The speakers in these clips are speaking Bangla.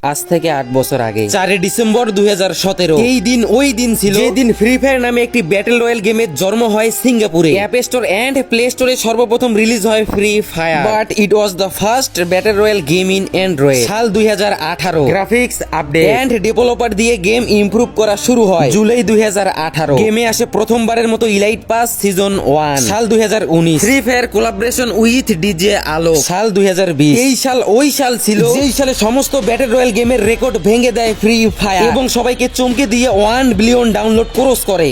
আজ থেকে 8 বছর আগে 4 ডিসেম্বর 2017 এই দিন ওই দিন ছিল যেদিন ফ্রি ফায়ার নামে একটি ব্যাটল রয়্যাল গেমের জন্ম হয় সিঙ্গাপুরে। অ্যাপ স্টোর এন্ড প্লে স্টোরে সর্বপ্রথম রিলিজ হয় free fire, but it was the first battle royale game in Android. সাল 2018 গ্রাফিক্স আপডেট এন্ড ডেভেলপার দিয়ে গেম ইমপ্রুভ করা শুরু হয় জুলাই 2018। গেমে আসে প্রথমবারের মতো ইলাইট পাস সিজন 1 সাল 2019। Free fire collaboration with DJ আলো সাল 2020। এই সাল ওই সাল ছিল যেই সালে সমস্ত ব্যাটল রয়্যাল গেমের রেকর্ড ভেঙে দেয় ফ্রি ফায়ার এবং সবাইকে চমকে দিয়ে 1 বিলিয়ন ডাউনলোড ক্রস করে।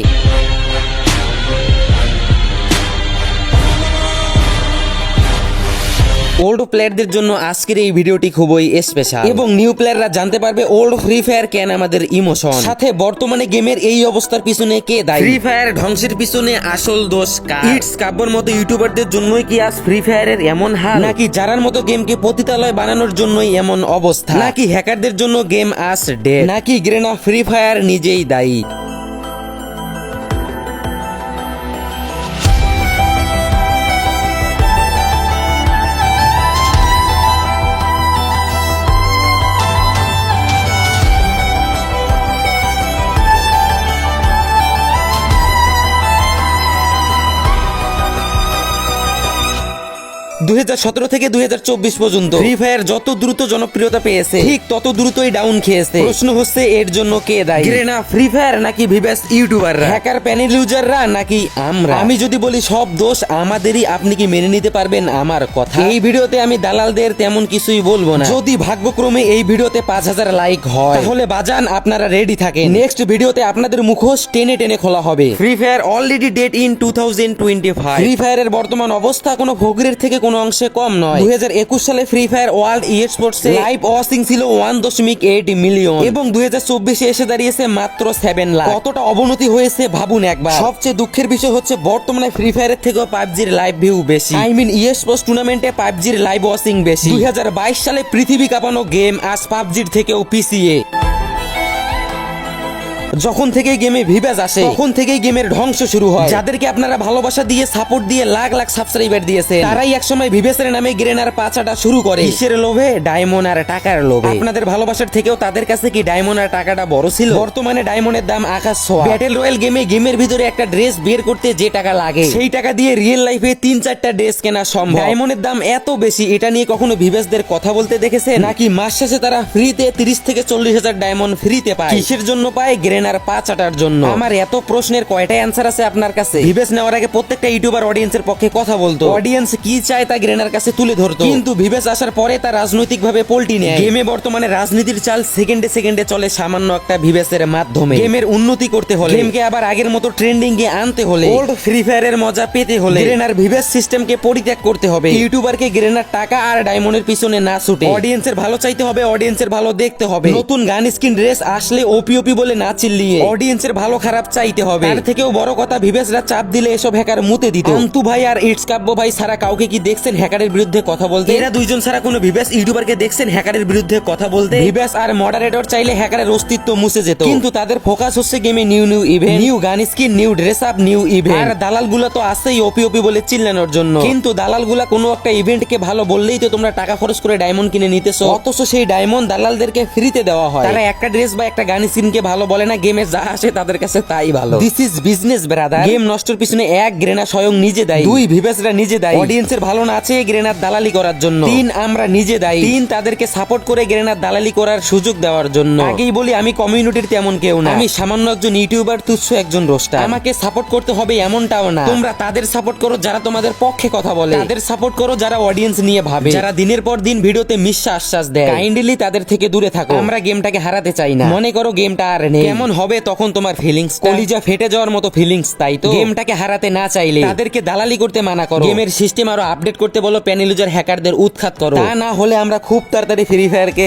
ওল্ড প্লেয়ারদের জন্য আজকের এই ভিডিওটি খুবই স্পেশাল এবং নিউ প্লেয়াররা জানতে পারবে ওল্ড ফ্রি ফায়ার কেন আমাদের ইমোশন, সাথে বর্তমানে গেমের এই অবস্থার পিছনে কে দায়ী, ফ্রি ফায়ার ধ্বংসের পিছনে আসল দোষ কার, ইটস কাব্যর মতো ইউটিউবারদের জন্যই কি আজ ফ্রি ফায়ারের এমন হাল, নাকি যারার মতো গেমকে পতিতালয় বানানোর জন্যই এমন অবস্থা, নাকি হ্যাকারদের জন্য গেম আজ ডেড, নাকি গ্রেনা ফ্রি ফায়ার নিজেই দায়ী। দুই 2017 থেকে 2024 পর্যন্ত ফ্রি ফায়ার যত দ্রুত জনপ্রিয়তা পেয়েছে ঠিক তত দ্রুতই ডাউন খেয়েছে। প্রশ্ন হচ্ছে এর জন্য কে দায়ী, গ্রেনা ফ্রি ফায়ার নাকি ভিভাস ইউটিউবাররা, হ্যাকার প্যানেল ইউজাররা নাকি আমরা? আমি যদি বলি সব দোষ আমাদেরই, আপনি কি মেনে নিতে পারবেন আমার কথা? এই ভিডিওতে আমি দালালদের তেমন কিছুই বলবো না। যদি ভাগ্যক্রমে এই ভিডিওতে 5000 লাইক হয় তাহলে বাজান আপনারা রেডি থাকেন, নেক্সট ভিডিওতে আপনাদের মুখোশ টেনে টেনে খোলা হবে। Free fire already dead in 2025। Free ফায়ারের বর্তমান অবস্থা কোনো ফকিরের থেকে কোনো অংশে কম নয়। 2021 সালে free fire world sports live watching ছিল 1.8 মিলিয়ন এবং 2024 এসে দাঁড়িয়েছে মাত্র 7 লাখ। কতটা অবনতি হয়েছে ভাবুন একবার। সবচেয়ে দুঃখের বিষয় হচ্ছে বর্তমানে ফ্রি ফায়ারের থেকেও পাবজির লাইভ ভিউ বেশি, আই মিন স্পোর্টস টুর্নামেন্টে পাবজির লাইভ ওয়াচিং বেশি। 2022 সালে পৃথিবী কাঁপানো গেম আজ পাবজির থেকেও পিছিয়ে। যখন থেকে গেমে ভিভাস আসে তখন থেকেই গেমের ধ্বংস শুরু হয়। যাদেরকে আপনারা ভালোবাসা দিয়ে সাপোর্ট দিয়ে লাখ লাখ সাবস্ক্রাইবার দিয়েছেন তারাই একসময় ভিভাসের নামে গ্রেনার পাচাটা শুরু করে। কিসের লোভে? ডায়মন্ড আর টাকার লোভে। আপনাদের ভালোবাসার থেকেও তাদের কাছে কি ডায়মন্ড আর টাকাটা বড় ছিল? বর্তমানে ডায়মন্ডের দাম আকাশ ছোঁয়া। ব্যাটল রয়্যাল গেমের ভিতরে একটা ড্রেস বের করতে যে টাকা লাগে সেই টাকা দিয়ে রিয়েল লাইফে 3-4টা ড্রেস কেনা সম্ভব। ডায়মন্ডের দাম এত বেশি, এটা নিয়ে কখনো ভিভাসদের কথা বলতে দেখেছেন নাকি? মাস শেষে তারা ফ্রিতে 30 থেকে 40 হাজার ডায়মন্ড ফ্রিতে পায়। কিসের জন্য পায়? গ্রেনার পাচাটার জন্য। আমার এত প্রশ্নের কয়টা অ্যান্সার আছে আপনার কাছে? ভিভাস নেওয়ার আগে প্রত্যেকটা ইউটিউবার অডিয়েন্সের পক্ষে কথা বলতো, অডিয়েন্স কি চায় তা গ্রেনার কাছে তুলে ধরতো, কিন্তু ভিভাস আসার পরে তা রাজনৈতিক ভাবে পল্টি নেয়। গেমে বর্তমানে রাজনীতির চাল সেকেন্ডে সেকেন্ডে চলে সামান্য একটা ভিভাসের মাধ্যমে। গেমের উন্নতি করতে হলে, গেমকে আবার আগের মতো ট্রেন্ডিং এ আনতে হলে, ওল্ড ফ্রি ফায়ারের মজা পেতে হলে গ্রেনার ভিভাস সিস্টেমকে পরিত্যাগ করতে হবে। ইউটিউবারকে গ্রেনার টাকা আর ডায়মন্ডের পিছনে না ছুটে অডিয়েন্সের ভালো চাইতে হবে, অডিয়েন্সের ভালো দেখতে হবে। নতুন গান স্কিন ড্রেস আসলে ওপি বলে না চিল্লিয়ে অডিয়েন্সের ভালো খারাপ চাইতে হবে। তার থেকেও বড় কথা, ভিভাসরা চাপ দিলে এসব হ্যাকার মুতে দিত। অন্তু ভাই আর ইটস কাব্য ভাই ছাড়া কাউকে কি দেখছেন হ্যাকারের বিরুদ্ধে কথা বলতে? এরা দুইজন ছাড়া কোনো ভিভাস ইউটিউবারকে দেখছেন হ্যাকারের বিরুদ্ধে কথা বলতে? ভিভাস আর মডারেটর চাইলে হ্যাকারের অস্তিত্ব মুছে যেত, কিন্তু তাদের ফোকাস হচ্ছে গেমে new event, new gun skin, new dress up, new event. আর দালালগুলা তো আছেই ওপি বলে চিল্লানোর জন্য, কিন্তু দালালগুলা কোনো একটা ইভেন্টকে ভালো বললেই তো তোমরা টাকা খরচ করে ডায়মন্ড কিনে নিতেছো, অথচ সেই ডায়মন্ড দালালদেরকে ফ্রিতে দেওয়া হয়। তারা একটা ড্রেস বা একটা গান স্কিনকে ভালো বলে না, গেমে যা আসে তাদের কাছে তাই ভালো। This is business brother. Game নষ্টের পিছনে 1 গ্রেনা স্বয়ং নিজে দায়ী, 2 ভিভাসরা নিজে দায়ী অডিয়েন্সের ভালো না আছে গ্রেনার দালালি করার জন্য, 3 আমরা নিজে দায়ী, 3 তাদেরকে সাপোর্ট করে গ্রেনার দালালি করার সুযোগ দেওয়ার জন্য। আগেই বলি আমি কমিউনিটির তেমন কেউ না, আমি সামান্য একজন ইউটিউবার, তুচ্ছ একজন রোস্টার। আমাকে সাপোর্ট করতে হবে এমনটাও না। তোমরা তাদের সাপোর্ট করো যারা তোমাদের পক্ষে কথা বলে, তাদের সাপোর্ট করো যারা অডিয়েন্স নিয়ে ভাবে, যারা দিনের পর দিন ভিডিওতে মিথ্যা আশ্বাস দেয়। কাইন্ডলি তাদের থেকে দূরে থাকো। আমরা গেমটাকে হারাতে চাই না। মনে করো গেমটা আর নেই, কেমন হবে তখন তোমার ফিলিংস? কলিজা ফেটে যাওয়ার মতো ফিলিংস, তাই তো? গেমটাকে হারাতে না চাইলে তাদেরকে দালালি করতে মানা করো, গেমের সিস্টেম আরো আপডেট করতে বলো, প্যানেল ইউজার হ্যাকারদের উৎখাত করো। তা না হলে আমরা খুব তাড়াতাড়ি ফ্রি ফায়ারকে